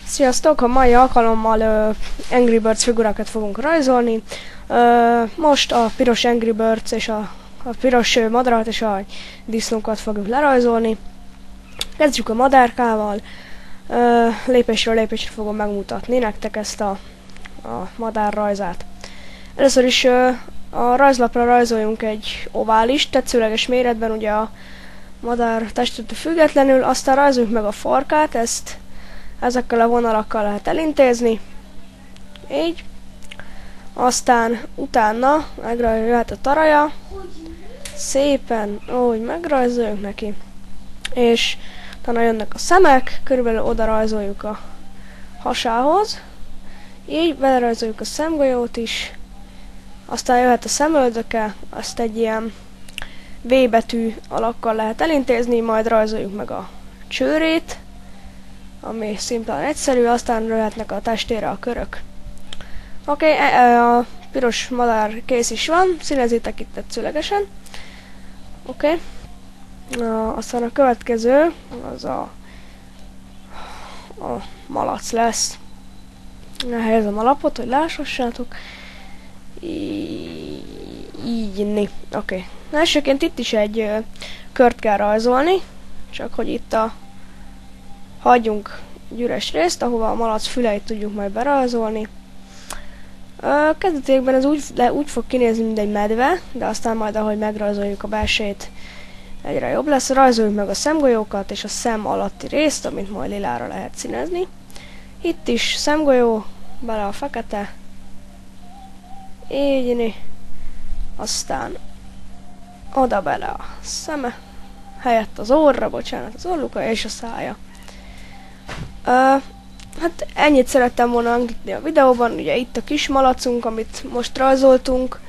Sziasztok! A mai alkalommal Angry Birds figurákat fogunk rajzolni. Most a piros Angry Birds és a piros madarat és a disznókat fogjuk lerajzolni. Kezdjük a madárkával. Lépésről lépésre fogom megmutatni nektek ezt a madár rajzát. Először is a rajzlapra rajzoljunk egy ovális, tetszőleges méretben, ugye a madár testétől függetlenül, aztán rajzoljuk meg a farkát, ezt ezekkel a vonalakkal lehet elintézni. Így. Aztán utána jöhet a taraja. Szépen, úgy megrajzoljuk neki. És utána jönnek a szemek, körülbelül oda rajzoljuk a hasához. Így belerajzoljuk a szemgolyót is. Aztán jöhet a szemöldöke, azt egy ilyen V betű alakkal lehet elintézni, majd rajzoljuk meg a csőrét, ami szimplán egyszerű, aztán jöhetnek a testére a körök. Oké, a piros madár kész is van, színezzétek itt tetszőlegesen. Oké. Aztán a következő, az a malac lesz. Helyezem a lapot, hogy lássassátok. Így. Oké. Elsőként itt is egy kört kell rajzolni, csak hogy itt hagyjunk egy üres részt, ahova a malac füleit tudjuk majd berajzolni. Kezdetében ez úgy fog kinézni, mint egy medve, de aztán majd, ahogy megrajzoljuk a belsejét, egyre jobb lesz. Rajzoljuk meg a szemgolyókat és a szem alatti részt, amit majd lilára lehet színezni. Itt is szemgolyó, bele a fekete. Így. Aztán oda bele a szeme, helyett az orra, bocsánat, az orruka és a szája. Hát ennyit szerettem volna említeni a videóban, ugye itt a kis malacunk, amit most rajzoltunk.